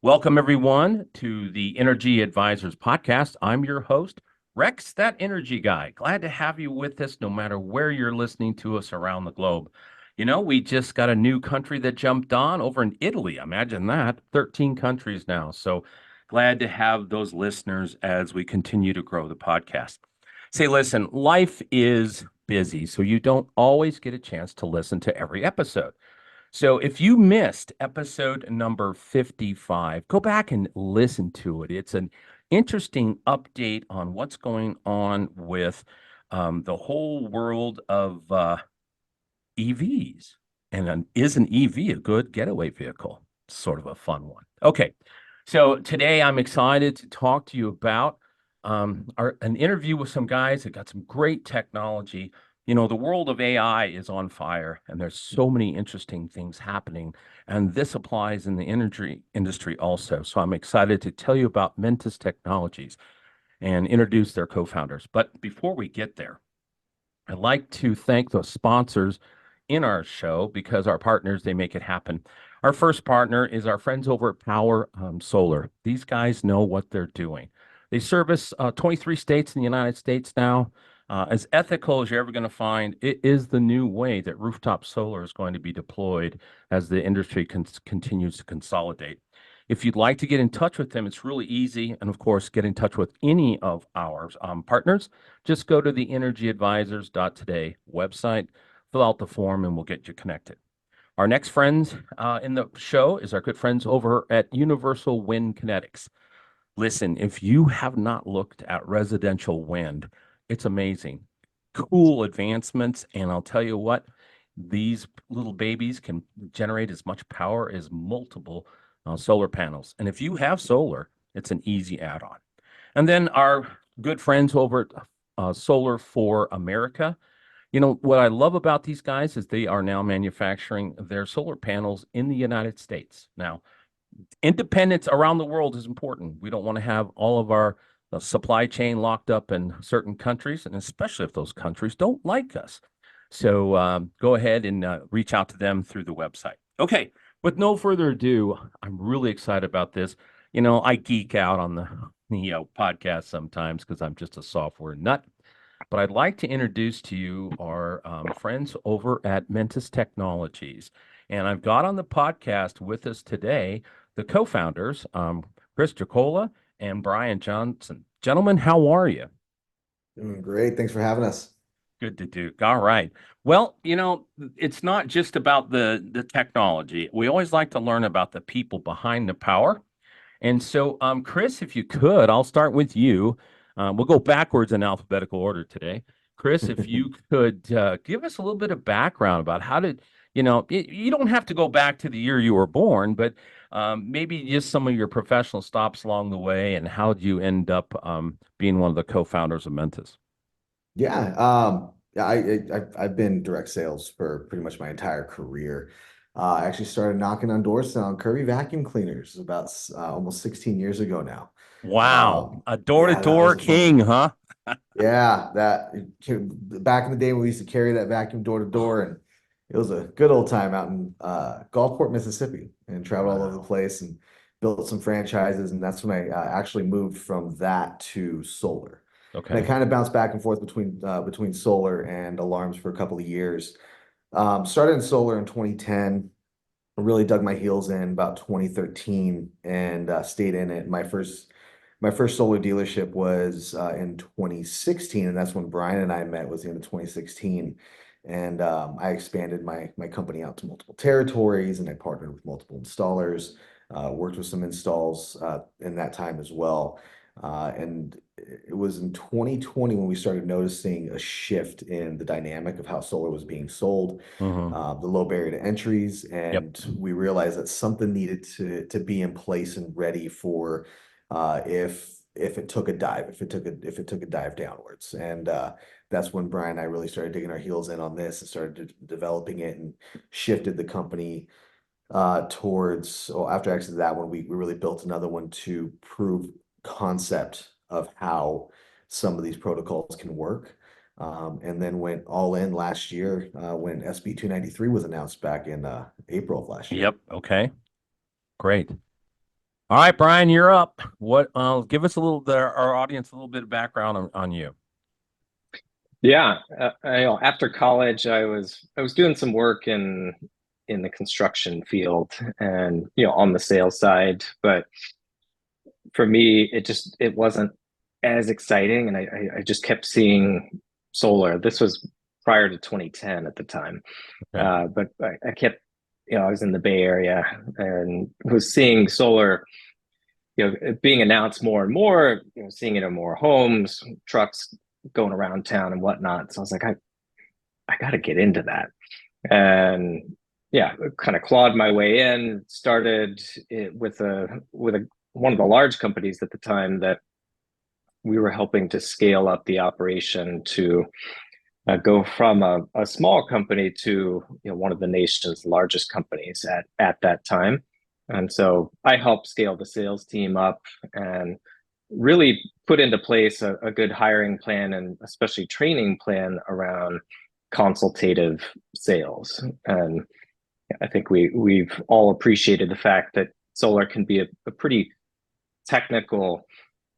Welcome, everyone, to the Energy Advisors Podcast. I'm your host, Rex, that energy guy. Glad to have you with us no matter where you're listening to us around the globe. We just got a new country that jumped on over in Italy. Imagine that, 13 countries now. So glad to have those listeners as we continue to grow the podcast. Say, listen, life is busy, so you don't always get a chance to listen to every episode. So if you missed episode number 55, go back and listen to it. It's an interesting update on what's going on with the whole world of EVs. And is an EV a good getaway vehicle? Sort of a fun one. Okay, so today I'm excited to talk to you about an interview with some guys that got some great technology. The world of AI is on fire, and there's so many interesting things happening. And this applies in the energy industry also. So I'm excited to tell you about Mentis Technologies and introduce their co-founders. But before we get there, I'd like to thank the sponsors in our show because our partners, they make it happen. Our first partner is our friends over at Power Solar. These guys know what they're doing. They service 23 states in the United States now. As ethical as you're ever going to find, it is the new way that rooftop solar is going to be deployed as the industry continues to consolidate. If you'd like to get in touch with them, it's really easy. And of course, get in touch with any of our partners. Just go to the energyadvisors.today website, fill out the form, and we'll get you connected. Our next friends in the show is our good friends over at Universal Wind Kinetics. Listen, if you have not looked at residential wind, it's amazing. Cool advancements. And I'll tell you what, these little babies can generate as much power as multiple solar panels. And if you have solar, it's an easy add-on. And then our good friends over at Solar for America. What I love about these guys is they are now manufacturing their solar panels in the United States. Now, independence around the world is important. We don't want to have all of our supply chain locked up in certain countries, and especially if those countries don't like us. So go ahead and reach out to them through the website. Okay, with no further ado, I'm really excited about this. I geek out on the podcast sometimes because I'm just a software nut. But I'd like to introduce to you our friends over at Mentis Technologies. And I've got on the podcast with us today the co-founders, Chris Jacola and Brian Johnson. Gentlemen, how are you? Doing great. Thanks for having us. Good to do. All right. Well, it's not just about the technology. We always like to learn about the people behind the power. And so, Chris, if you could, I'll start with you. We'll go backwards in alphabetical order today. Chris, if you could give us a little bit of background about how did, you don't have to go back to the year you were born, but maybe just some of your professional stops along the way and how did you end up being one of the co-founders of Mentis? I've been direct sales for pretty much my entire career. I actually started knocking on doors selling Kirby vacuum cleaners about almost 16 years ago now. Wow, a Yeah, that was door-to-door a fun king, one. huh? Yeah, back in the day when we used to carry that vacuum door to door, and it was a good old time out in Gulfport, Mississippi, and traveled all over the Wow. place and built some franchises. And that's when I actually moved from that to solar. And I Okay. kind of bounced back and forth between solar and alarms for a couple of years. Started in solar in 2010. Really dug my heels in about 2013 and stayed in it. My first solar dealership was in 2016, and that's when Brian and I met. Was the end of 2016, and I expanded my company out to multiple territories, and I partnered with multiple installers. Worked with some installs in that time as well. And it was in 2020 when we started noticing a shift in the dynamic of how solar was being sold, Hmm. the low barrier to entries, Yep. and we realized that something needed to be in place and ready for if it took a dive, if it took a dive downwards. And that's when Brian and I really started digging our heels in on this and started developing it and shifted the company towards, well, after actually that one, we really built another one to prove concept of how some of these protocols can work. And then went all in last year when SB 293 was announced back in April of last year. Yep. Okay. Great. All right, Brian, you're up. What? Give us our audience, a little bit of background on you. Yeah, after college, I was doing some work in the construction field and on the sales side, but for me, it wasn't as exciting, and I just kept seeing solar. This was prior to 2010 at the time, Okay. but I kept, I was in the Bay Area and was seeing solar, being announced more and more, seeing it in more homes, trucks going around town and whatnot. So I was like, I got to get into that. And yeah, kind of clawed my way in, started it with one of the large companies at the time that we were helping to scale up the operation to go from a small company to one of the nation's largest companies at that time. And so I helped scale the sales team up and really put into place a good hiring plan and especially training plan around consultative sales. And I think we've all appreciated the fact that solar can be a pretty technical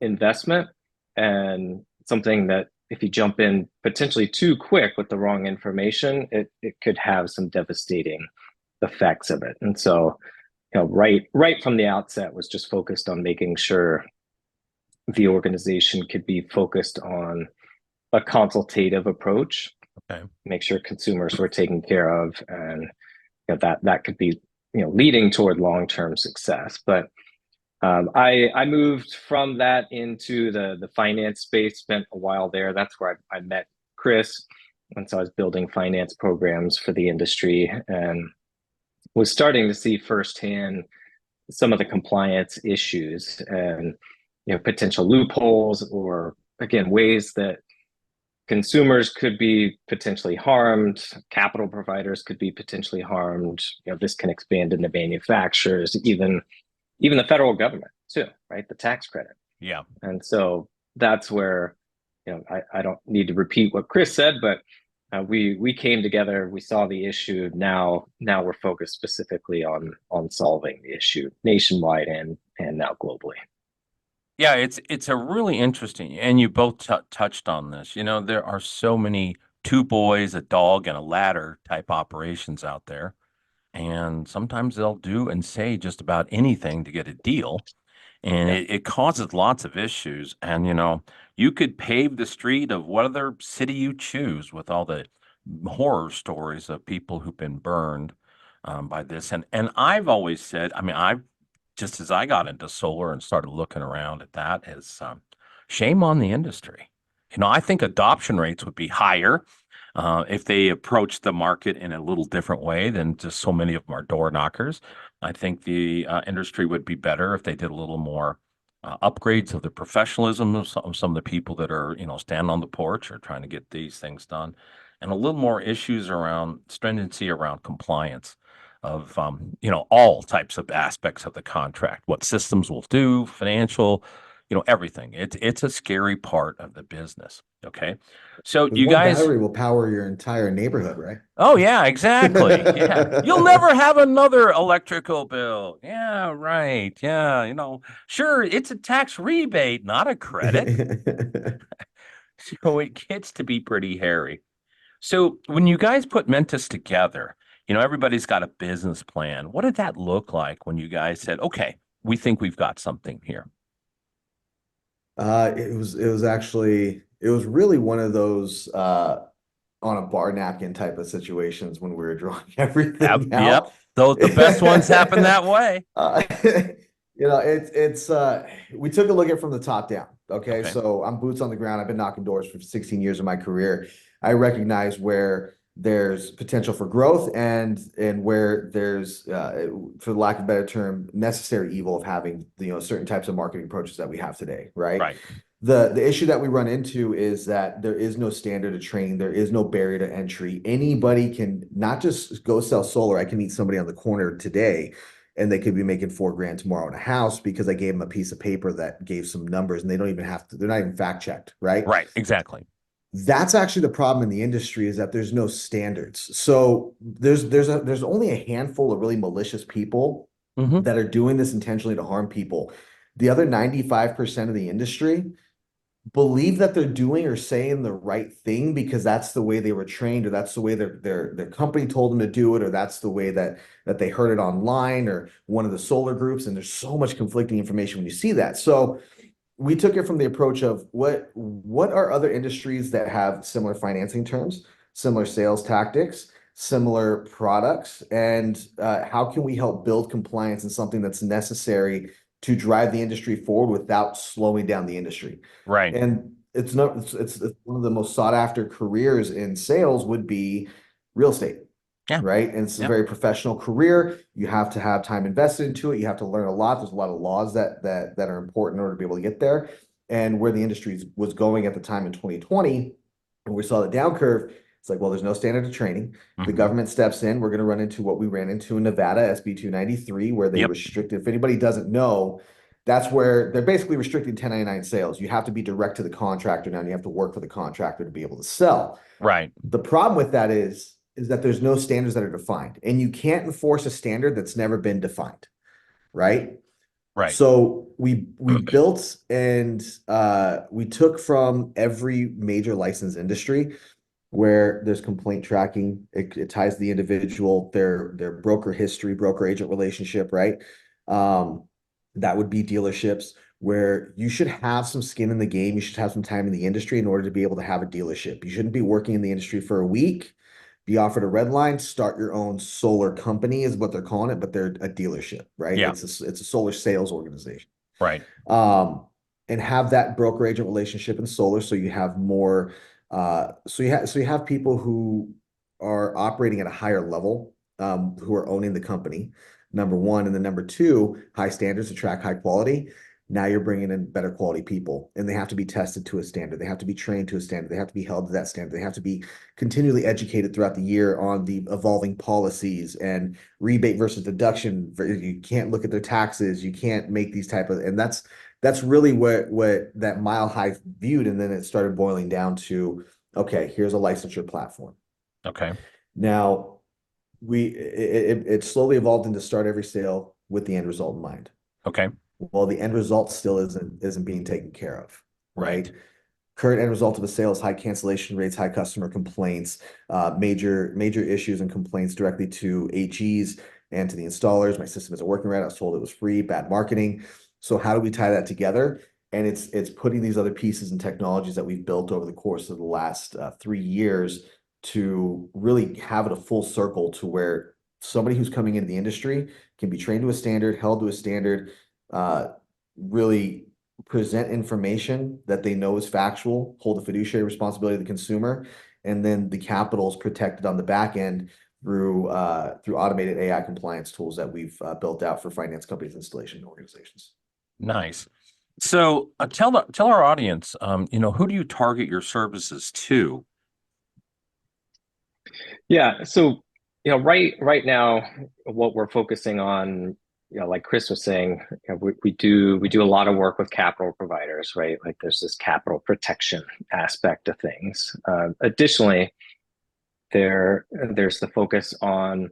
investment and something that if you jump in potentially too quick with the wrong information, it could have some devastating effects of it. And so, right from the outset was just focused on making sure the organization could be focused on a consultative approach, Okay. make sure consumers were taken care of, and that could be leading toward long-term success. But I moved from that into the finance space, spent a while there. That's where I met Chris. And so I was building finance programs for the industry and was starting to see firsthand some of the compliance issues and potential loopholes, or again ways that consumers could be potentially harmed, capital providers could be potentially harmed. This can expand into manufacturers, even the federal government too, right? The tax credit. Yeah. And so that's where, I don't need to repeat what Chris said, but we came together, we saw the issue. Now we're focused specifically on solving the issue nationwide and now globally. Yeah, it's a really interesting, and you both touched on this. There are so many two boys, a dog, and a ladder type operations out there, and sometimes they'll do and say just about anything to get a deal, and Yeah. it causes lots of issues. And you could pave the street of whatever city you choose with all the horror stories of people who've been burned by this. And I've always said, I mean, I've just as I got into solar and started looking around at that, is shame on the industry. I think adoption rates would be higher if they approached the market in a little different way than just so many of them are door knockers. I think the industry would be better if they did a little more upgrades of the professionalism of some of the people that are, standing on the porch or trying to get these things done, and a little more issues around stringency around compliance of, all types of aspects of the contract, what systems will do, financial, everything. It's a scary part of the business. Okay. So Because you one guys, battery will power your entire neighborhood, right? oh yeah, exactly. Yeah. You'll never have another electrical bill. Yeah, right. Yeah, sure, it's a tax rebate, not a credit. So it gets to be pretty hairy. So when you guys put Mentis together, everybody's got a business plan. What did that look like when you guys said, okay, we think we've got something here? It was really one of those on a bar napkin type of situations when we were drawing Yep, everything yep. out. Those the best ones happen that way. Uh, it's we took a look at it from the top down. Okay, Okay. so I'm boots on the ground. I've been knocking doors for 16 years of my career. I recognize where there's potential for growth and where there's for lack of a better term, necessary evil of having certain types of marketing approaches that we have today, right? Right. The issue that we run into is that there is no standard of training, there is no barrier to entry. Anybody can not just go sell solar. I can meet somebody on the corner today and they could be making 4 grand tomorrow in a house because I gave them a piece of paper that gave some numbers and they don't even have to, they're not even fact checked, right? Right. Exactly. That's actually the problem in the industry is that there's no standards. So there's only a handful of really malicious people Hmm. that are doing this intentionally to harm people. The other 95% of the industry believe that they're doing or saying the right thing because that's the way they were trained, or that's the way their company told them to do it, or that's the way that they heard it online or one of the solar groups. And there's so much conflicting information when you see that. So we took it from the approach of what are other industries that have similar financing terms, similar sales tactics, similar products, and how can we help build compliance in something that's necessary to drive the industry forward without slowing down the industry. Right. And it's one of the most sought after careers in sales would be real estate. Yeah. Right. And it's a Yeah. very professional career. You have to have time invested into it. You have to learn a lot. There's a lot of laws that are important in order to be able to get there. And where the industry was going at the time in 2020, and we saw the down curve, it's like, well, there's no standard of training. The Mhm. government steps in. We're going to run into what we ran into in Nevada, SB 293, where they Yep. restricted, if anybody doesn't know, that's where they're basically restricting 1099 sales. You have to be direct to the contractor now, and you have to work for the contractor to be able to sell. Right. The problem with that is that there's no standards that are defined, and you can't enforce a standard that's never been defined, right? Right. So we built and we took from every major licensed industry where there's complaint tracking. It ties the individual, their broker history, broker agent relationship, right? That would be dealerships where you should have some skin in the game. You should have some time in the industry in order to be able to have a dealership. You shouldn't be working in the industry for a week, be offered a red line, start your own solar company is what they're calling it, but they're a dealership, right? Yeah. It's a solar sales organization. Right. And have that broker agent relationship in solar, so you have more so you have people who are operating at a higher level, who are owning the company, number one. And then number two, high standards attract high quality. Now you're bringing in better quality people, and they have to be tested to a standard. They have to be trained to a standard. They have to be held to that standard. They have to be continually educated throughout the year on the evolving policies and rebate versus deduction. You can't look at their taxes. You can't make these type of, and that's really what that Mile High viewed. And then it started boiling down to, okay, here's a licensure platform. Okay. Now it slowly evolved into start every sale with the end result in mind. Okay. Well, the end result still isn't being taken care of, right? Right. Current end result of a sale is high cancellation rates, high customer complaints, major issues and complaints directly to HEs and to the installers. My system isn't working right. I was told it was free, bad marketing. So how do we tie that together? And it's putting these other pieces and technologies that we've built over the course of the last 3 years to really have it a full circle to where somebody who's coming into the industry can be trained to a standard, held to a standard, really present information that they know is factual, hold the fiduciary responsibility of the consumer, and then the capital is protected on the back end through automated AI compliance tools that we've built out for finance companies, installation organizations. Nice. So tell our audience, who do you target your services to? Yeah, so right now, what we're focusing on, like Chris was saying, we do a lot of work with capital providers, right? Like there's this capital protection aspect of things. Additionally, there's the focus on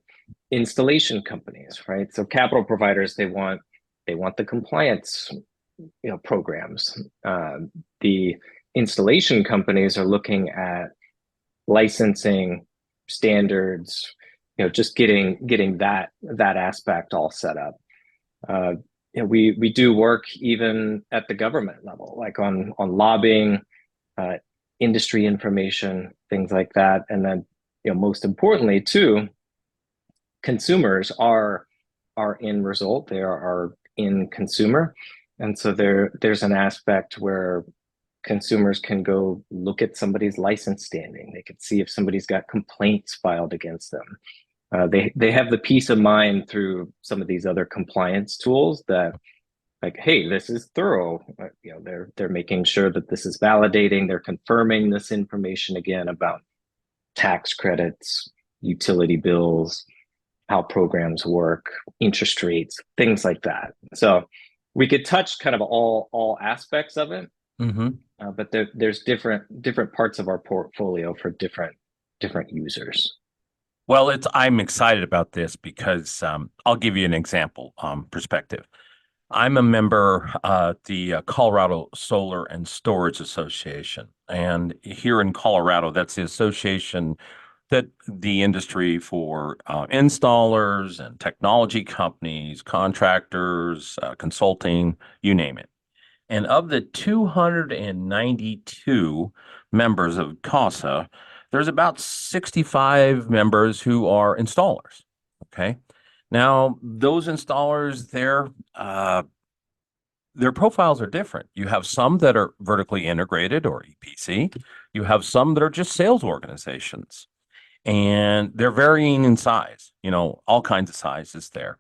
installation companies, right? So capital providers, they want the compliance, programs. The installation companies are looking at licensing standards, just getting that aspect all set up. We do work even at the government level, like on lobbying, industry information, things like that. And then, most importantly too, consumers are in result, they are in consumer. And so there's an aspect where consumers can go look at somebody's license standing. They can see if somebody's got complaints filed against them. They have the peace of mind through some of these other compliance tools that, like, hey, this is thorough. They're making sure that this is validating. They're confirming this information again about tax credits, utility bills, how programs work, interest rates, things like that. So we could touch kind of all aspects of it. Mm-hmm. But there's different parts of our portfolio for different users. Well, I'm excited about this because I'll give you an example perspective. I'm a member the Colorado Solar and Storage Association, and here in Colorado, that's the association that the industry for installers and technology companies, contractors, consulting, you name it. And of the 292 members of CASA, there's about 65 members who are installers. Okay. Now, those installers, their profiles are different. You have some that are vertically integrated or EPC. You have some that are just sales organizations, and they're varying in size, all kinds of sizes there.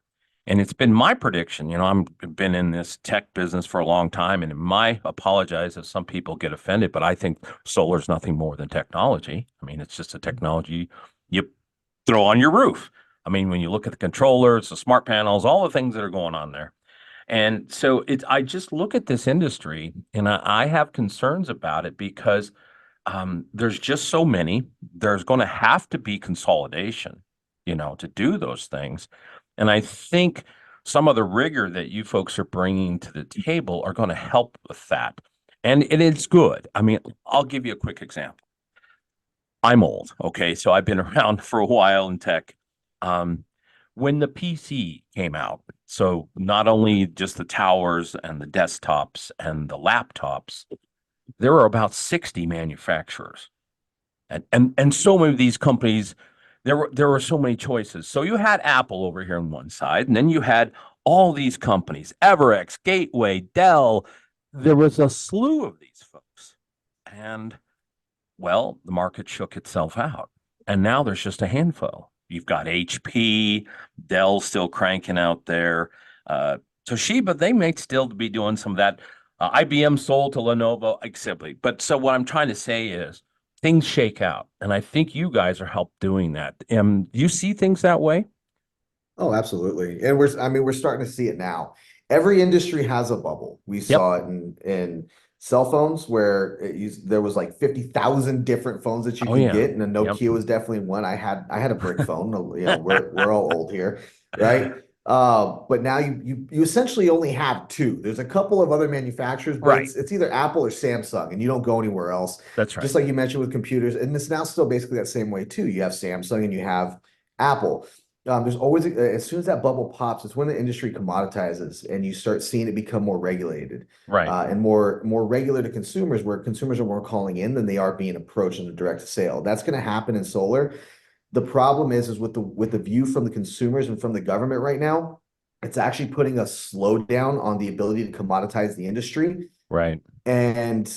And it's been my prediction, I've been in this tech business for a long time, and my apologize if some people get offended, but I think solar is nothing more than technology. I mean, it's just a technology you throw on your roof. I mean, when you look at the controllers, the smart panels, all the things that are going on there. And so I just look at this industry and I have concerns about it because there's just so many. There's going to have to be consolidation, to do those things. And I think some of the rigor that you folks are bringing to the table are going to help with that. And it's good. I mean, I'll give you a quick example. I'm old, okay? So I've been around for a while in tech. Um, when the PC came out, so not only just the towers and the desktops and the laptops, there were about 60 manufacturers. And so many of these companies, there were so many choices. So you had Apple over here on one side, and then you had all these companies, Everex, Gateway, Dell. There was a slew of these folks. And well, the market shook itself out. And now there's just a handful. You've got HP, Dell still cranking out there. Toshiba, they may still be doing some of that. IBM sold to Lenovo, exactly. But so what I'm trying to say is things shake out. And I think you guys are help doing that. Do you see things that way? Oh, absolutely. And we're starting to see it now. Every industry has a bubble. We Yep. saw it in cell phones where there was like 50,000 different phones that you Oh, could yeah. get, and a Yep. Nokia was definitely one. I had a brick phone. We're all old here, right? But now you essentially only have two. There's a couple of other manufacturers, but Right. it's either Apple or Samsung, and you don't go anywhere else. That's Just right. like you mentioned with computers, and it's now still basically that same way too. You have Samsung and you have Apple. There's always, as soon as that bubble pops, it's when the industry commoditizes and you start seeing it become more regulated, Right. and more regular to consumers, where consumers are more calling in than they are being approached in a direct sale. That's going to happen in solar. The problem is with the view from the consumers and from the government right now, it's actually putting a slowdown on the ability to commoditize the industry, Right. and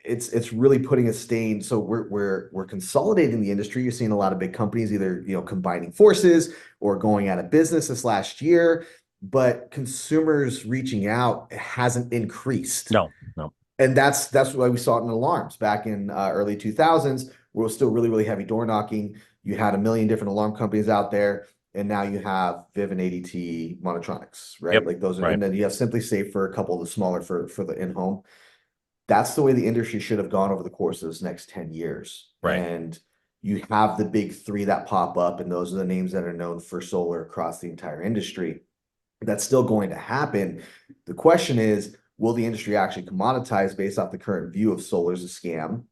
it's really putting a stain. So we're consolidating the industry. You're seeing a lot of big companies either combining forces or going out of business this last year, but consumers reaching out hasn't increased. No, no. And that's why we saw it in alarms back in early 2000s. We were still really, really heavy door knocking. You had a million different alarm companies out there, and now you have Viv and ADT Monotronics, right? Yep. Like those are, Right. and then you have Simply Safe for a couple of the smaller for the in-home. That's the way the industry should have gone over the course of this next 10 years. Right. And you have the big three that pop up, and those are the names that are known for solar across the entire industry. That's still going to happen. The question is, will the industry actually commoditize based off the current view of solar as a scam?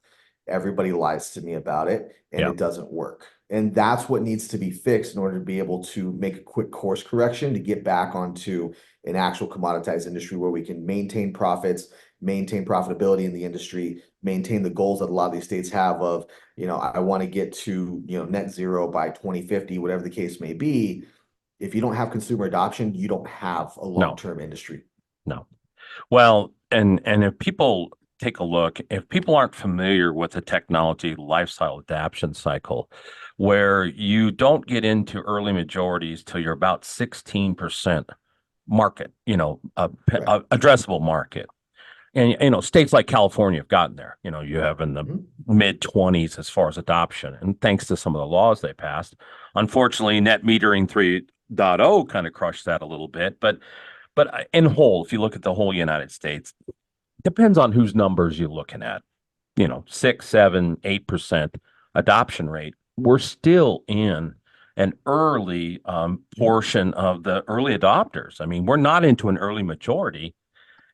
Everybody lies to me about it, and Yeah. it doesn't work. And that's what needs to be fixed in order to be able to make a quick course correction to get back onto an actual commoditized industry where we can maintain profits, maintain profitability in the industry, maintain the goals that a lot of these states have of, I want to get to, net zero by 2050, whatever the case may be. If you don't have consumer adoption, you don't have a No, long-term industry. no. Well, and if people take a look, if people aren't familiar with the technology lifestyle adaptation cycle, where you don't get into early majorities till you're about 16% market, Right. addressable market. And states like California have gotten there. You have in the mid 20s as far as adoption, and thanks to some of the laws they passed. Unfortunately, net metering 3.0 kind of crushed that a little bit, but in whole, if you look at the whole United States, depends on whose numbers you're looking at. 6, 7, 8% adoption rate. we're still in an early portion of the early adopters. I mean, we're not into an early majority.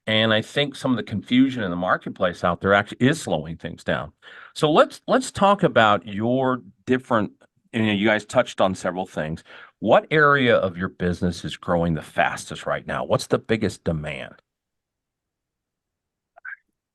And I think some of the confusion in the marketplace out there actually is slowing things down. So let's talk about your different, you guys touched on several things. What area of your business is growing the fastest right now? What's the biggest demand?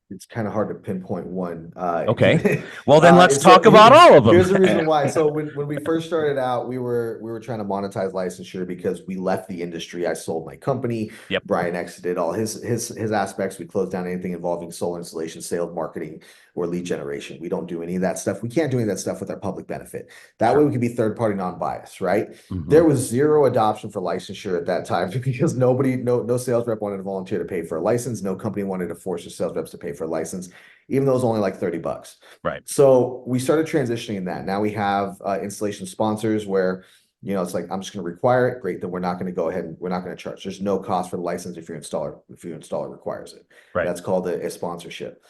It's kind of hard to pinpoint one. Okay. Well, then let's And so talk about all of them. here's the reason why. So when we first started out, we were trying to monetize licensure because we left the industry. I sold my company. Yep. Brian exited all his aspects. We closed down anything involving solar installation, sales, marketing, or lead generation. We don't do any of that stuff. We can't do any of that stuff with our public benefit. That way we can be third party non-biased, right? There was zero adoption for licensure at that time because no sales rep wanted to volunteer to pay for a license. No company wanted to force their sales reps to pay for a license, even though it was only like $30. Right. So we started transitioning in that. Now we have installation sponsors where, it's like, I'm just going to require it. Great. Then we're not going to go ahead and we're not going to charge. There's no cost for the license if your installer requires it. Right. That's called a sponsorship.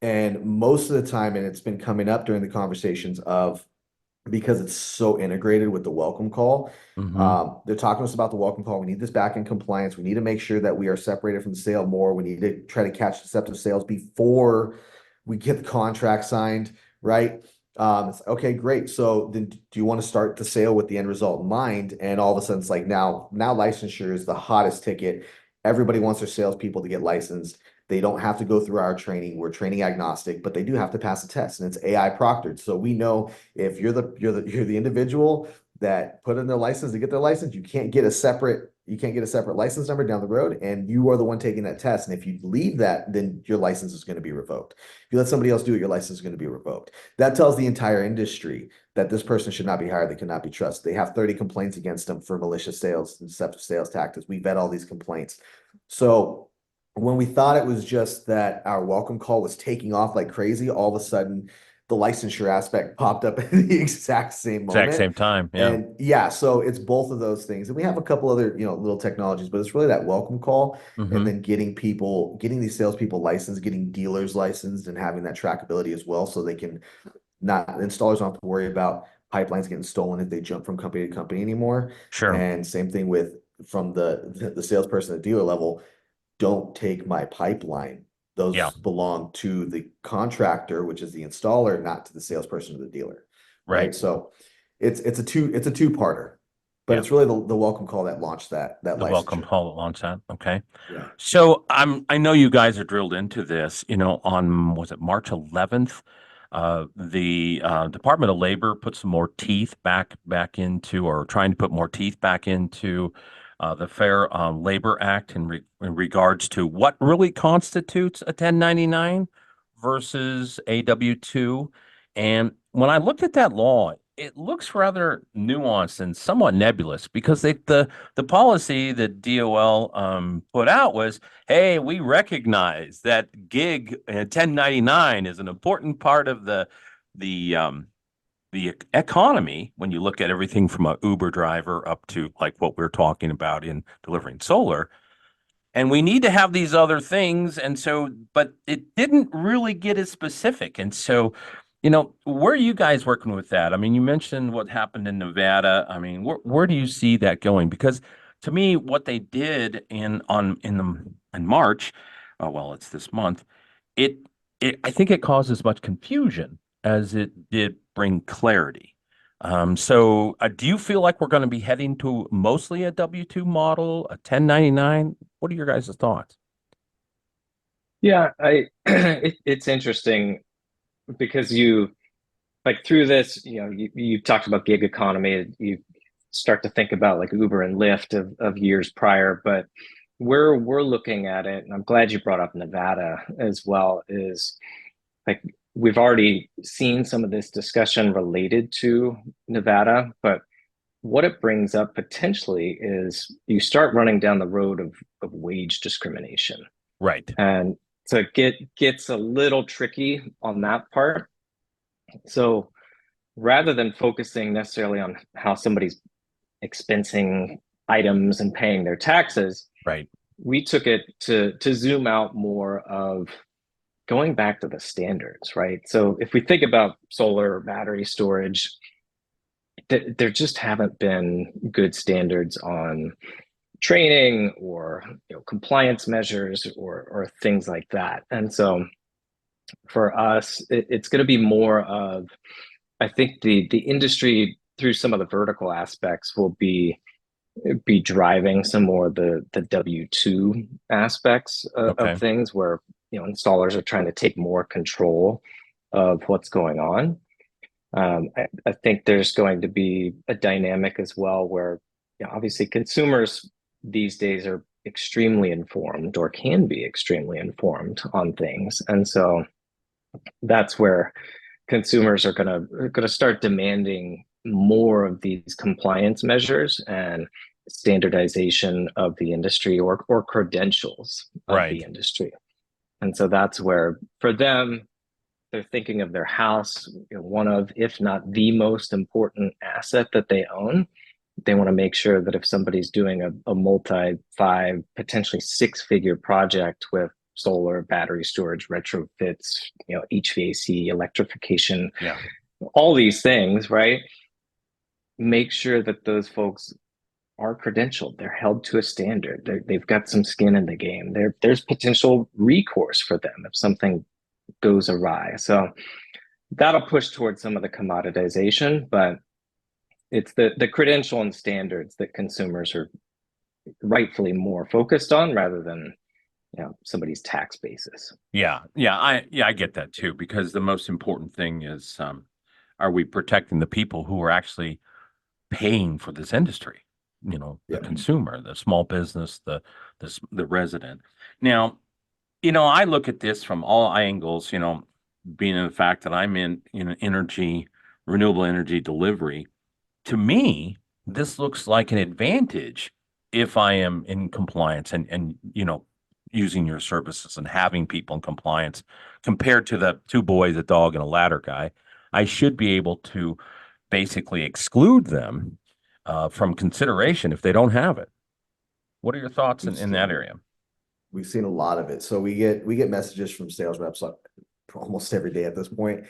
And most of the time, and it's been coming up during the conversations of, because it's so integrated with the welcome call. They're talking to us about the welcome call. We need this back in compliance. We need to make sure that we are separated from the sale more. We need to try to catch deceptive sales before we get the contract signed, right? It's okay, great. So then do you want to start the sale with the end result in mind? And all of a sudden it's like now licensure is the hottest ticket. Everybody wants their salespeople to get licensed. They don't have to go through our training. We're training agnostic, but they do have to pass a test, and it's AI proctored. So we know if you're the individual that put in their license to get their license, you can't get a separate license number down the road, and you are the one taking that test. And if you leave that, then your license is going to be revoked. If you let somebody else do it, your license is going to be revoked. That tells the entire industry that this person should not be hired. They cannot be trusted. They have 30 complaints against them for malicious sales and deceptive sales tactics. We vet all these complaints. So when we thought it was just that our welcome call was taking off like crazy, all of a sudden the licensure aspect popped up at the exact same moment. Exact same time. Yeah. And yeah, so it's both of those things. And we have a couple other, little technologies, but it's really that welcome call and then getting these salespeople licensed, getting dealers licensed and having that trackability as well. So they can installers don't have to worry about pipelines getting stolen if they jump from company to company anymore. Sure. And same thing from the salesperson at the dealer level. Don't take my pipeline. Those belong to the contractor, which is the installer, not to the salesperson or the dealer. Right. So it's a two-parter, but it's really the welcome call that launched that welcome call that launched that. Okay. Yeah. So I know you guys are drilled into this, on, was it March 11th? The Department of Labor put some more teeth back into, or trying to put more teeth back into the Fair Labor Act in regards to what really constitutes a 1099 versus a W-2. And when I looked at that law, it looks rather nuanced and somewhat nebulous because the policy that DOL put out was, hey, we recognize that gig 1099 is an important part of the economy when you look at everything from an Uber driver up to like what we're talking about in delivering solar. And we need to have these other things. And so, but it didn't really get as specific. And so, where are you guys working with that? I mean, you mentioned what happened in Nevada. I mean, where do you see that going? Because to me, what they did in March, well, it's this month, I think it caused as much confusion as it did bring clarity. So do you feel like we're going to be heading to mostly a W-2 model, a 1099? What are your guys' thoughts? Yeah, it's interesting because through this, you talked about gig economy. You start to think about like Uber and Lyft of years prior, but where we're looking at it, and I'm glad you brought up Nevada as well, is like we've already seen some of this discussion related to Nevada, but what it brings up potentially is you start running down the road of wage discrimination. Right. And so it gets a little tricky on that part. So rather than focusing necessarily on how somebody's expensing items and paying their taxes, right, we took it to zoom out more of going back to the standards, right? So if we think about solar battery storage, there just haven't been good standards on training or compliance measures or things like that. And so for us, it's going to be more of, I think the industry through some of the vertical aspects will be driving some more of the W-2 aspects Okay. of things where installers are trying to take more control of what's going on. I think there's going to be a dynamic as well where obviously consumers these days are extremely informed or can be extremely informed on things. And so that's where consumers are gonna start demanding more of these compliance measures and standardization of the industry or credentials of Right. the industry. And so that's where for them, they're thinking of their house, one of, if not the most important asset that they own. They want to make sure that if somebody's doing a multi-5, potentially 6-figure project with solar, battery storage, retrofits, HVAC, electrification, Yeah. all these things, right? Make sure that those folks are credentialed. They're held to a standard. They've got some skin in the game. There's potential recourse for them if something goes awry. So that'll push towards some of the commoditization, but it's the credential and standards that consumers are rightfully more focused on rather than somebody's tax basis. Yeah. I get that too, because the most important thing is, are we protecting the people who are actually paying for this industry? The Yeah. consumer, the small business, the resident. Now, I look at this from all angles, being in the fact that I'm in, energy, renewable energy delivery. To me, this looks like an advantage if I am in compliance and using your services and having people in compliance compared to the two boys, a dog, and a ladder guy. I should be able to basically exclude them from consideration if they don't have it. What are your thoughts in that area? We've seen a lot of it. So we get messages from sales reps like almost every day at this point.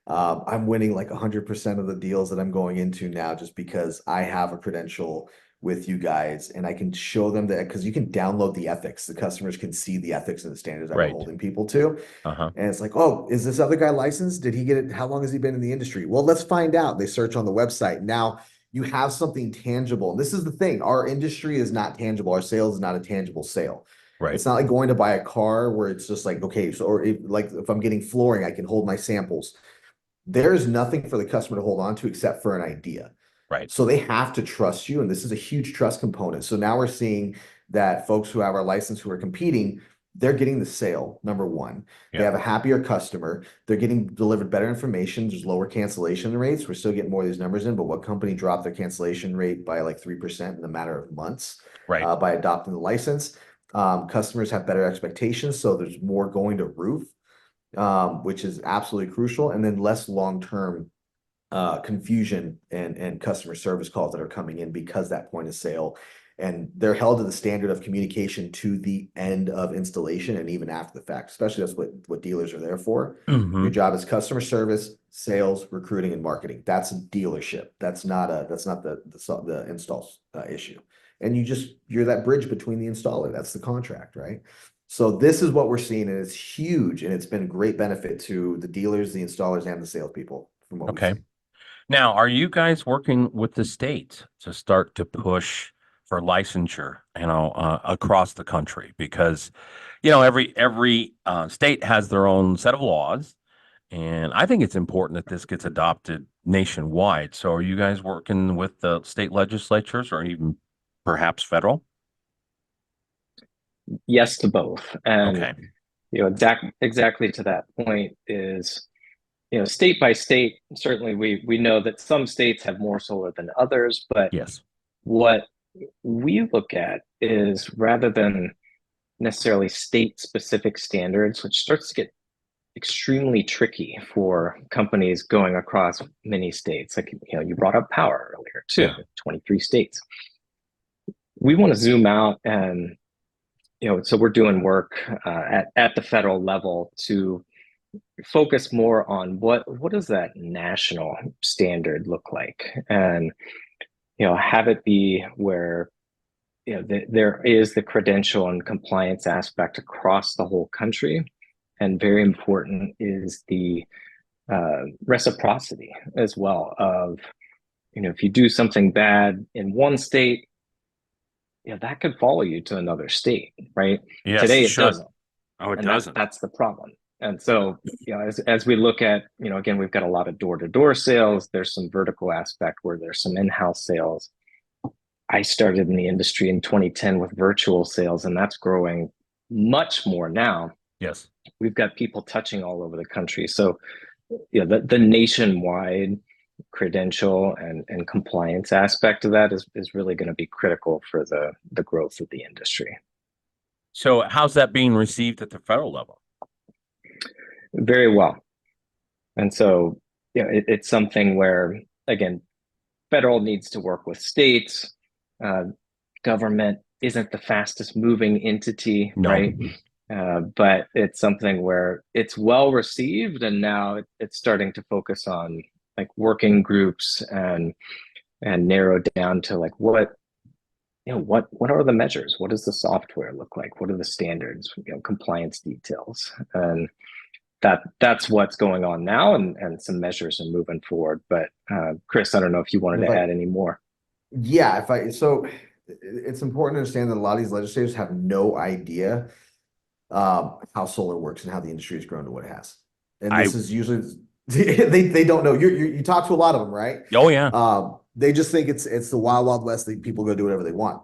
I'm winning like 100% of the deals that I'm going into now just because I have a credential with you guys and I can show them that because you can download the ethics. The customers can see the ethics and the standards that we're Right. holding people to. Uh-huh. And it's like, oh, is this other guy licensed? Did he get it? How long has he been in the industry? Well, let's find out. They search on the website. Now you have something tangible. And this is the thing. Our industry is not tangible. Our sales is not a tangible sale. Right. It's not like going to buy a car where it's just like, okay, so or if I'm getting flooring, I can hold my samples. There's nothing for the customer to hold on to except for an idea. Right. So they have to trust you, and this is a huge trust component. So now we're seeing that folks who have our license who are competing, they're getting the sale, number one. They Yeah. have a happier customer. They're getting delivered better information. There's lower cancellation rates. We're still getting more of these numbers in, but what company dropped their cancellation rate by like 3% in a matter of months Right. by adopting the license? Customers have better expectations, so there's more going to roof, which is absolutely crucial, and then less long-term confusion and customer service calls that are coming in because that point of sale, and they're held to the standard of communication to the end of installation and even after the fact. Especially that's what dealers are there for. Mhm. Your job is customer service, sales, recruiting, and marketing. That's a dealership. That's not the install issue. And you're that bridge between the installer. That's the contract, right? So this is what we're seeing, and it's huge, and it's been a great benefit to the dealers, the installers, and the salespeople from what we've Okay. seen. Now, are you guys working with the states to start to push for licensure, across the country? Because, every state has their own set of laws, and I think it's important that this gets adopted nationwide. So, are you guys working with the state legislatures or even perhaps federal? Yes to both. And Okay. exactly to that point is state by state, certainly we know that some states have more solar than others, but Yes. what we look at is rather than necessarily state specific standards, which starts to get extremely tricky for companies going across many states. Like, you brought up power earlier too, Yeah. 23 states. We want to zoom out and So we're doing work at the federal level to focus more on what does that national standard look like, and have it be where there is the credential and compliance aspect across the whole country, and very important is the reciprocity as well of if you do something bad in one state, that could follow you to another state, right? Yes, Today it it should. doesn't. Oh, it And doesn't. that's the problem. And so, as we look at, again, we've got a lot of door-to-door sales. There's some vertical aspect where there's some in-house sales. I started in the industry in 2010 with virtual sales, and that's growing much more now. Yes. We've got people touching all over the country. So, the nationwide credential and compliance aspect of that is really going to be critical for the growth of the industry. So how's that being received at the federal level? Very well. And so, it's something where, again, federal needs to work with states. Government isn't the fastest moving entity, No. right? But it's something where it's well received, and now it's starting to focus on like working groups and narrow down to like what are the measures? What does the software look like? What are the standards? Compliance details, and that's what's going on now, and some measures are moving forward. But Chris, I don't know if you wanted to add any more. Yeah, so it's important to understand that a lot of these legislators have no idea how solar works and how the industry has grown to what it has. And this is usually they don't know. You talk to a lot of them, right? Oh yeah. They just think it's the wild, wild west. People go do whatever they want.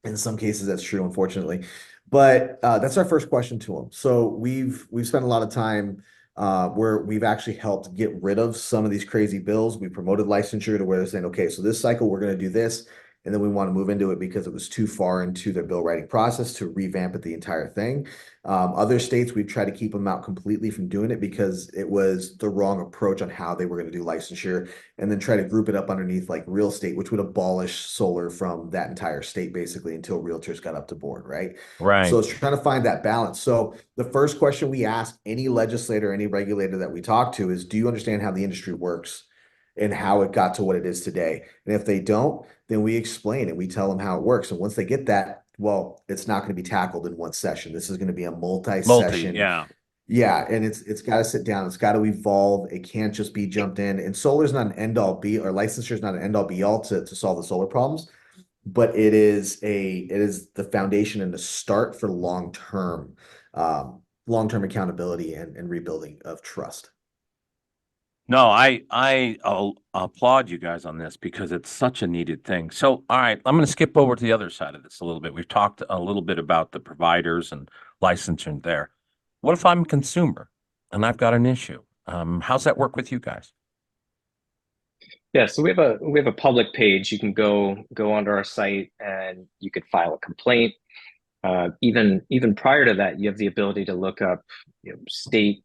In some cases, that's true, unfortunately. But that's our first question to them. So we've spent a lot of time where we've actually helped get rid of some of these crazy bills. We promoted licensure to where they're saying, okay, so this cycle we're going to do this, and then we want to move into it because it was too far into their bill writing process to revamp it the entire thing. Other states, we've tried to keep them out completely from doing it because it was the wrong approach on how they were going to do licensure, and then try to group it up underneath like real estate, which would abolish solar from that entire state basically until realtors got up to board, right? Right. So it's trying to find that balance. So the first question we ask any legislator, any regulator that we talk to is, do you understand how the industry works and how it got to what it is today? And if they don't, then we explain and we tell them how it works. And once they get that, well, it's not going to be tackled in one session. This is going to be a multi-session. Yeah. Yeah, and it's got to sit down. It's got to evolve. It can't just be jumped in. And solar is not an end all be, or licensure is not an end all be all to solve the solar problems, but it is the foundation and the start for long-term accountability and rebuilding of trust. No, I'll applaud you guys on this because it's such a needed thing. So, all right, I'm going to skip over to the other side of this a little bit. We've talked a little bit about the providers and licensing there. What if I'm a consumer and I've got an issue? How's that work with you guys? Yeah, so we have a public page. You can go onto our site and you could file a complaint. Even prior to that, you have the ability to look up state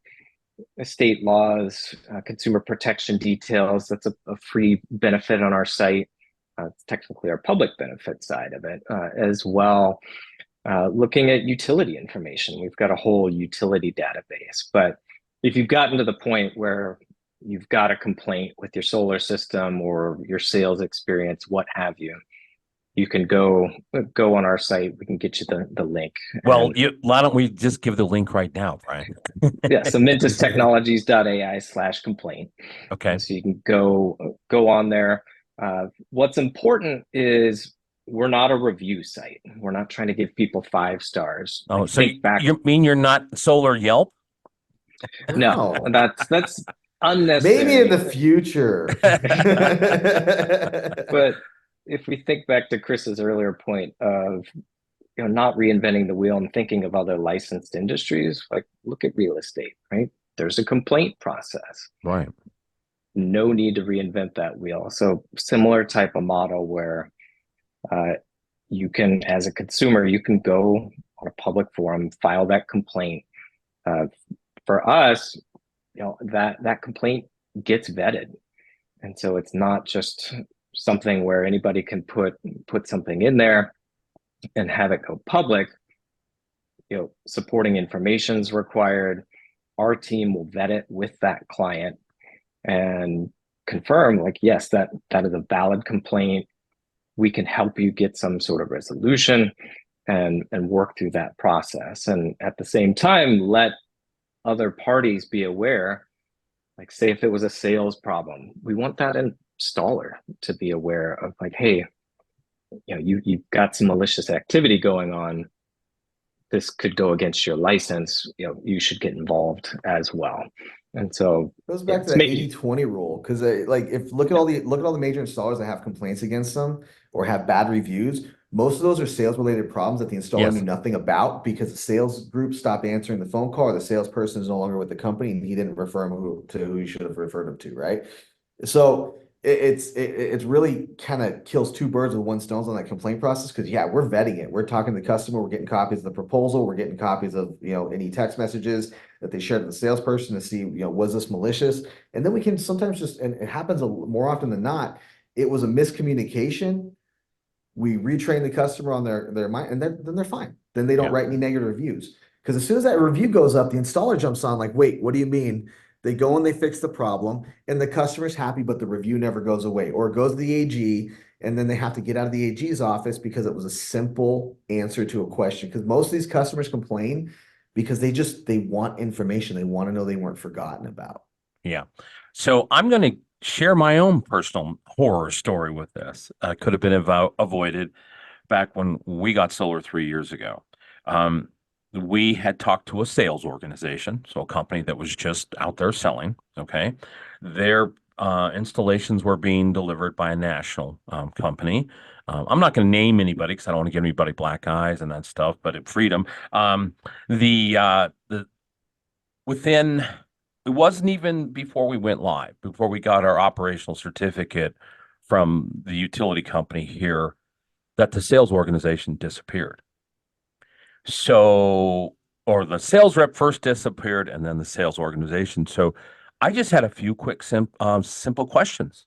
laws, consumer protection details. That's a free benefit on our site. It's technically our public benefit side of it as well. Looking at utility information, we've got a whole utility database. But if you've gotten to the point where you've got a complaint with your solar system or your sales experience, what have you, you can go on our site. We can get you the link. Well, why don't we just give the link right now, Brian? Yeah, so mentistechnologies.ai/complaint. Okay. And so you can go on there. What's important is we're not a review site. We're not trying to give people 5 stars. Oh, so you mean you're not Solar Yelp? No, that's unnecessary. Maybe in the future. But if we think back to Chris's earlier point of not reinventing the wheel and thinking of other licensed industries, like look at real estate, right? There's a complaint process. Right. No need to reinvent that wheel. So similar type of model where you can, as a consumer, you can go on a public forum, file that complaint. For us, that complaint gets vetted. And so it's not just something where anybody can put something in there and have it go public. supporting information is required. Our team will vet it with that client and confirm, like, yes, that is a valid complaint. We can help you get some sort of resolution and work through that process. And at the same time, let other parties be aware. Like, say if it was a sales problem, we want that installer to be aware of, like, hey, you've got some malicious activity going on. This could go against your license. You should get involved as well. And so It goes back to it's that maybe 80-20 rule. Because like if look at all the major installers that have complaints against them or have bad reviews, most of those are sales related problems that the installer knew Yes. nothing about because the sales group stopped answering the phone call, or the salesperson is no longer with the company and he didn't refer him to who he should have referred him to, right? So it's really kind of kills two birds with one stone on that complaint process, because yeah, we're vetting it. We're talking to the customer, we're getting copies of the proposal, we're getting copies of any text messages that they shared with the salesperson to see, was this malicious? And then we can sometimes just, and it happens more often than not, it was a miscommunication. We retrain the customer on their mind, and then they're fine. Then they don't write any negative reviews. Because as soon as that review goes up, the installer jumps on like, wait, what do you mean? They go and they fix the problem, and the customer's happy, but the review never goes away. Or it goes to the AG, and then they have to get out of the AG's office because it was a simple answer to a question. Because most of these customers complain because they want information. They want to know they weren't forgotten about. Yeah. So I'm going to share my own personal horror story with this. Could have been avoided back when we got solar 3 years ago. We had talked to a sales organization, so a company that was just out there selling. Okay. Their installations were being delivered by a national company. I'm not going to name anybody because I don't want to give anybody black eyes and that stuff, but at Freedom, the within it wasn't even before we went live, before we got our operational certificate from the utility company here, that the sales organization disappeared. So, or the sales rep first disappeared and then the sales organization. So I just had a few quick, simple questions.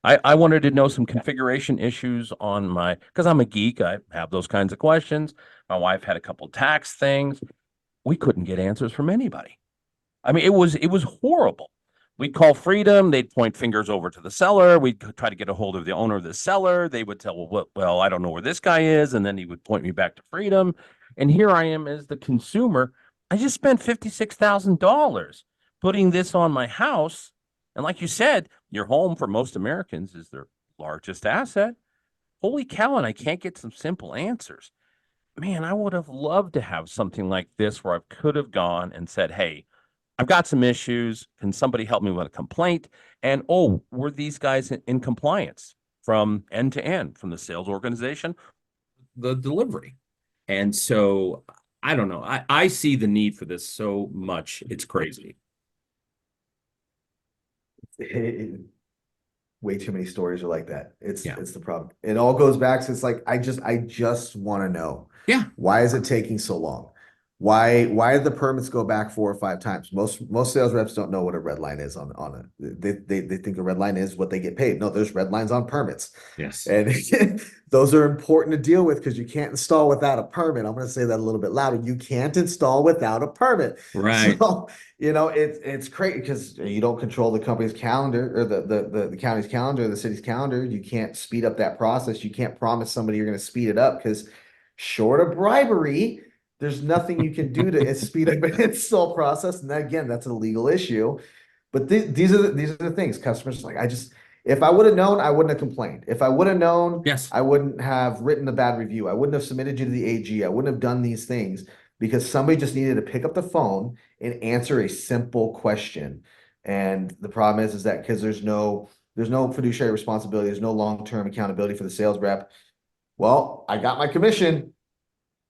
I wanted to know some configuration issues on because I'm a geek, I have those kinds of questions. My wife had a couple tax things. We couldn't get answers from anybody. I mean, it was horrible. We'd call Freedom, they'd point fingers over to the seller. We'd try to get a hold of the owner of the seller. They would tell, well, I don't know where this guy is, and then he would point me back to Freedom. And here I am as the consumer. I just spent $56,000 putting this on my house. And like you said, your home for most Americans is their largest asset. Holy cow, and I can't get some simple answers. Man, I would have loved to have something like this where I could have gone and said, hey, I've got some issues. Can somebody help me with a complaint? And oh, were these guys in compliance from end to end, from the sales organization, the delivery? And so I don't know. I see the need for this so much. It's crazy. Way too many stories are like that. It's the problem. It all goes back to, it's like, I just want to know. Yeah. Why is it taking so long? Why did the permits go back 4 or 5 times? Most sales reps don't know what a red line is on it. They think the red line is what they get paid. No, there's red lines on permits. Yes. And those are important to deal with because you can't install without a permit. I'm going to say that a little bit louder. You can't install without a permit. Right. So, it's crazy because you don't control the company's calendar or the county's calendar, the city's calendar. You can't speed up that process. You can't promise somebody you're going to speed it up because short of bribery, there's nothing you can do to speed up an install process. And that, again, that's a legal issue. But these are the things customers like, if I would have known, I wouldn't have complained. If I would have known, Yes. I wouldn't have written a bad review. I wouldn't have submitted you to the AG. I wouldn't have done these things because somebody just needed to pick up the phone and answer a simple question. And the problem is that because there's no fiduciary responsibility, there's no long-term accountability for the sales rep. Well, I got my commission.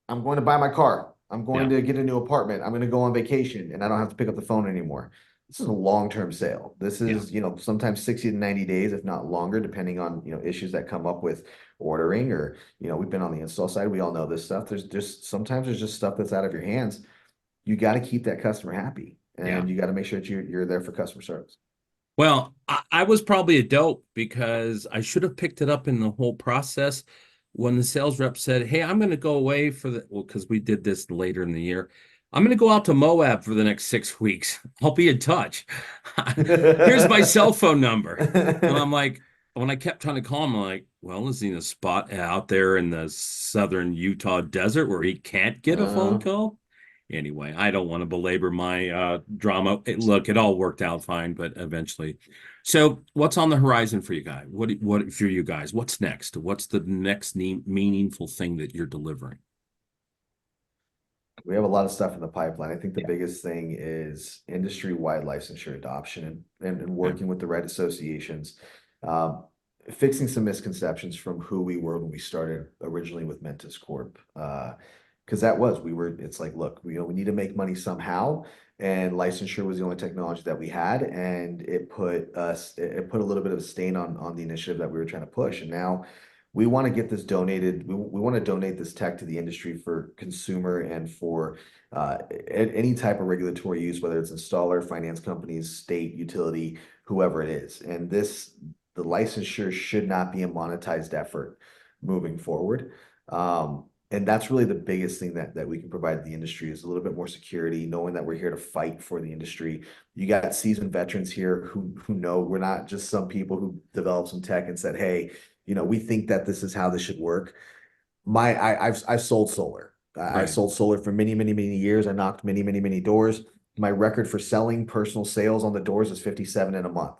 I'm going to buy my car. I'm going to get a new apartment. I'm going to go on vacation and I don't have to pick up the phone anymore. This is a long-term sale. This is, sometimes 60 to 90 days, if not longer, depending on, issues that come up with ordering or, we've been on the install side. We all know this stuff. Sometimes there's just stuff that's out of your hands. You got to keep that customer happy and you got to make sure that you're there for customer service. Well, I was probably a dope because I should have picked it up in the whole process. when the sales rep said, "Hey, I'm going to go away for because we did this later in the year. I'm going to go out to Moab for the next 6 weeks. I'll be in touch. Here's my cell phone number." And I'm like, when I kept trying to call him, I'm like, well, is he in a spot out there in the southern Utah desert where he can't get a phone Uh, call? Anyway, I don't want to belabor my drama. Look, it all worked out fine, but eventually. So, what's on the horizon for you guys? What for you guys? What's next? What's the next meaningful thing that you're delivering? we have a lot of stuff in the pipeline. I think the Yeah. biggest thing is industry-wide licensure adoption and Okay. working with the right associations, um, fixing some misconceptions from who we were when we started originally with Mentis Corp. Because it's like, look, we need to make money somehow, and licensure was the only technology that we had, and it put a little bit of a stain on the initiative that we were trying to push. And now we want to get this donated. We want to donate this tech to the industry for consumer and for any type of regulatory use, whether it's installer, finance companies, state, utility, whoever it is. And the licensure should not be a monetized effort moving forward. And that's really the biggest thing that we can provide the industry is a little bit more security, knowing that we're here to fight for the industry. You got seasoned veterans here who know we're not just some people who developed some tech and said, hey, we think that this is how this should work. I've sold solar. I Right. sold solar for many, many, many years. I knocked many, many, many doors. My record for selling personal sales on the doors is 57 in a month.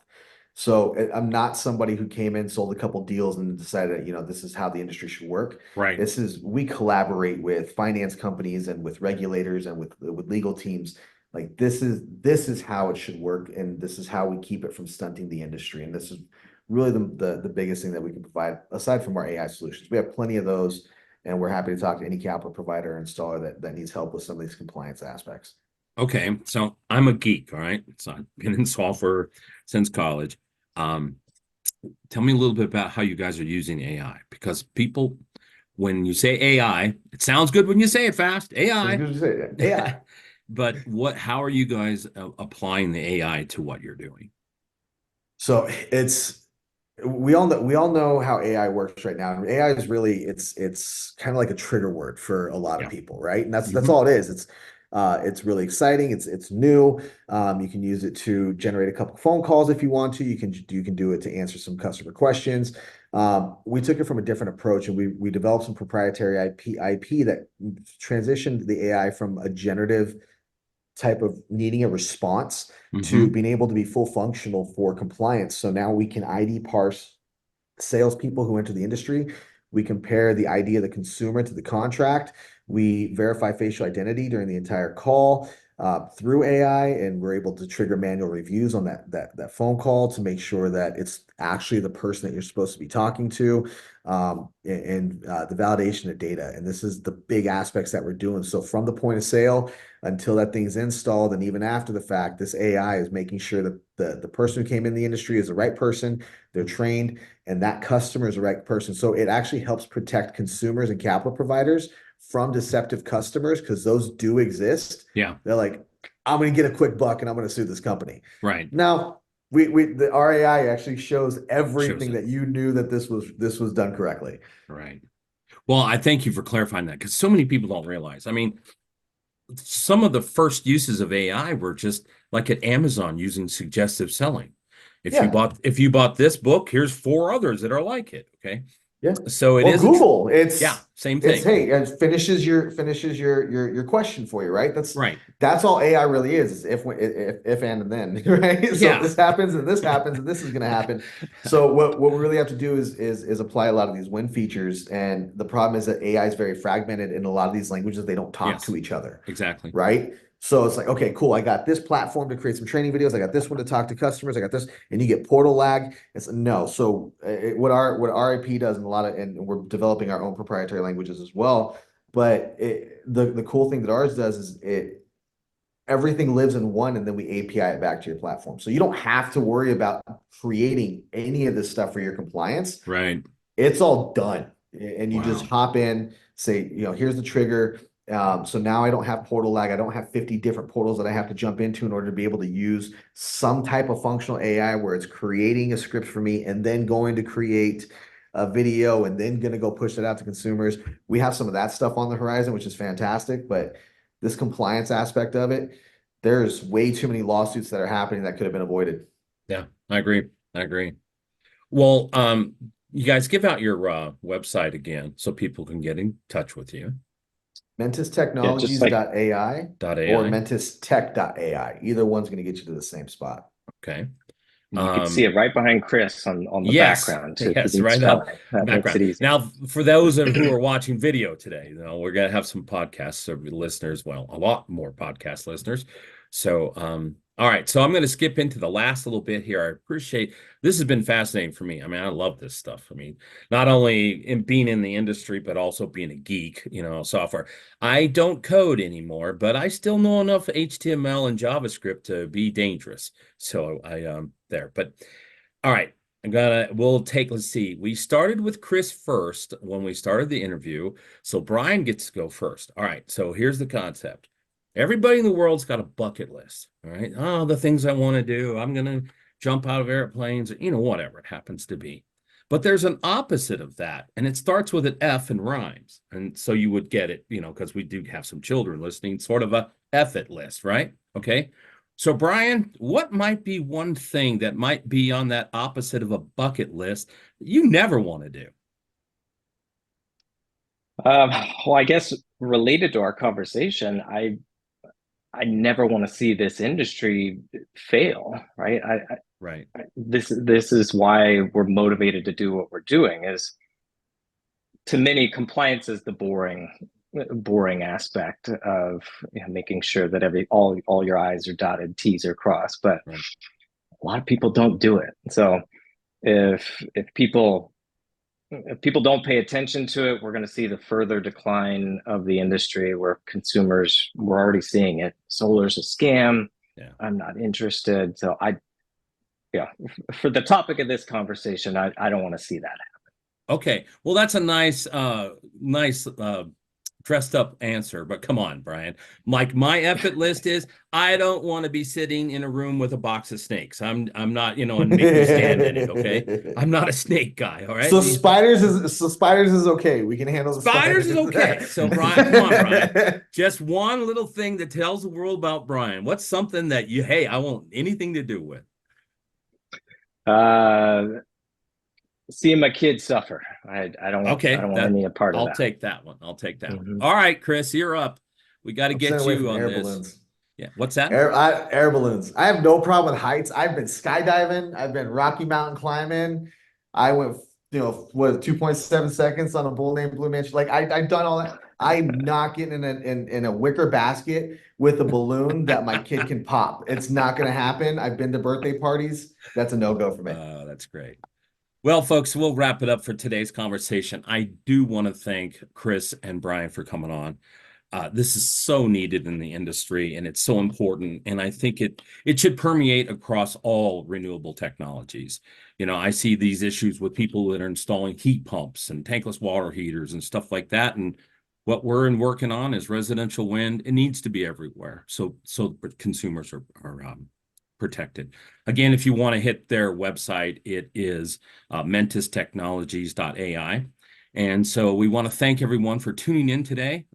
So I'm not somebody who came in, sold a couple deals, and decided that, this is how the industry should work. Right. We collaborate with finance companies and with regulators and with legal teams. Like this is how it should work, and this is how we keep it from stunting the industry. And this is really the biggest thing that we can provide aside from our AI solutions. We have plenty of those, and we're happy to talk to any capital provider or installer that needs help with some of these compliance aspects. Okay, so I'm a geek, all right? So I've been in software since college. Um, Tell me a little bit about how you guys are using AI, because people, when you say AI, it sounds good when you say it fast, So AI. you say AI. But how are you guys applying the AI to what you're doing? So we all know how AI works right now. And AI is really it's kind of like a trigger word for a lot of Yeah. people, right? And that's Mhm. all it is. It's really exciting. It's new. You can use it to generate a couple phone calls if you want to. You can do it to answer some customer questions. We took it from a different approach, and we developed some proprietary IP that transitioned the AI from a generative type of needing a response to Mhm. being able to be full functional for compliance. So now we can ID parse salespeople who enter the industry. We compare the ID of the consumer to the contract. We verify facial identity during the entire call through AI, and we're able to trigger manual reviews on that phone call to make sure that it's actually the person that you're supposed to be talking to, and the validation of data. And this is the big aspects that we're doing. So from the point of sale until that thing's installed, and even after the fact, this AI is making sure that the person who came in the industry is the right person, they're trained, and that customer is the right person. So it actually helps protect consumers and capital providers from deceptive customers, because those do exist. Yeah. They're like, I'm going to get a quick buck and I'm going to sue this company. Right. Now, the RAI actually shows Shows everything it. that you knew that this was done correctly. Right. Well, I thank you for clarifying that, because so many people don't realize. I mean, some of the first uses of AI were just like at Amazon using suggestive selling. Yeah. If you bought this book, here's four others that are like it. Okay. Yeah. So it Or is Google, yeah, same it's thing. hey, it finishes your question for you, right? That's Right. that's all AI really is if and then, right? So if Yeah. this happens and this happens and this is going to happen. So what we really have to do is apply a lot of these win features. And the problem is that AI is very fragmented in a lot of these languages. They don't talk Yes, to each other, exactly. right? So it's like, okay, cool. I got this platform to create some training videos. I got this one to talk to customers. I got this, and you get portal lag. It's no. So what RIP does, and we're developing our own proprietary languages as well. But the cool thing that ours does is everything lives in one, and then we API it back to your platform. So you don't have to worry about creating any of this stuff for your compliance. Right. It's all done. And you just Wow. hop in, say, here's the trigger. So now I don't have portal lag. I don't have 50 different portals that I have to jump into in order to be able to use some type of functional AI where it's creating a script for me and then going to create a video and then going to go push it out to consumers. We have some of that stuff on the horizon, which is fantastic. But this compliance aspect of it, there's way too many lawsuits that are happening that could have been avoided. Yeah, I agree. I agree. Well, you guys give out your website again so people can get in touch with you. Yeah, just like mentistechnologies.ai or .ai. mentistech.ai. Either one's going to get you to the same spot. Okay. you can see it right behind Chris on the Yes, background. yes, right up That makes it background. easy. Now, for those who are watching video today, you know, we're gonna have some podcast listeners. Well, a lot more podcast listeners. So, all right. So I'm going to skip into the last little bit here. I appreciate this has been fascinating for me. I mean, I love this stuff. I mean, not only in being in the industry, but also being a geek, you know, software. I don't code anymore, but I still know enough HTML and JavaScript to be dangerous. So I there. But all right. Let's see. We started with Chris first when we started the interview. So Brian gets to go first. All right. So here's the concept. Everybody in the world's got a bucket list. All right. Oh, the things I want to do. I'm going to jump out of airplanes, you know, whatever it happens to be. But there's an opposite of that. And it starts with an F and rhymes. And so you would get it, you know, because we do have some children listening, sort of a F it list, right? Okay. So, Brian, what might be one thing that might be on that opposite of a bucket list that you never want to do? Well, I guess related to our conversation, I never want to see this industry fail, right? Right. This is why we're motivated to do what we're doing. Is to many, compliance is the boring aspect of, you know, making sure that all your I's are dotted, T's are crossed. But Right. a lot of people don't do it. So if people don't pay attention to it, we're going to see the further decline of the industry where consumers, we're already seeing it. Solar's a scam. Yeah. I'm not interested. So for the topic of this conversation, I don't want to see that happen. Okay. Well, that's a nice dressed up answer, but come on, Brian. Like my effort list is I don't want to be sitting in a room with a box of snakes. I'm not, you know, and make me stand in it. Okay. I'm not a snake guy. All right. So spiders is okay. We can handle the Spiders is okay. So Brian, come on, Brian. Just one little thing that tells the world about Brian. What's something that hey, I want anything to do with? Seeing my kids suffer. I don't want any part of that. I'll take that one. I'll take that one. All right, Chris, you're up. We got to get you on this. Balloons. Yeah. What's that? Air balloons. I have no problem with heights. I've been skydiving. I've been Rocky Mountain climbing. I went, 2.7 seconds on a bull named Blue Mansion. Like I've done all that. I'm not getting in a wicker basket with a balloon that my kid can pop. It's not going to happen. I've been to birthday parties. That's a no-go for me. Oh, that's great. Well, folks, we'll wrap it up for today's conversation. I do want to thank Chris and Brian for coming on. This is so needed in the industry, and it's so important. And I think it should permeate across all renewable technologies. You know, I see these issues with people that are installing heat pumps and tankless water heaters and stuff like that. And what we're working on is residential wind. It needs to be everywhere, so consumers are protected. Again, if you want to hit their website, it is mentistechnologies.ai. And so we want to thank everyone for tuning in today.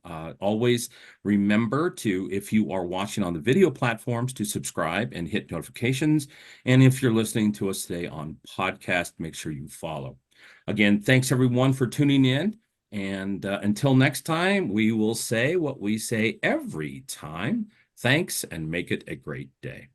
Always remember to, if you are watching on the video platforms, to subscribe and hit notifications. And if you're listening to us today on podcast, make sure you follow. Again, thanks everyone for tuning in. And until next time, we will say what we say every time. Thanks, and make it a great day.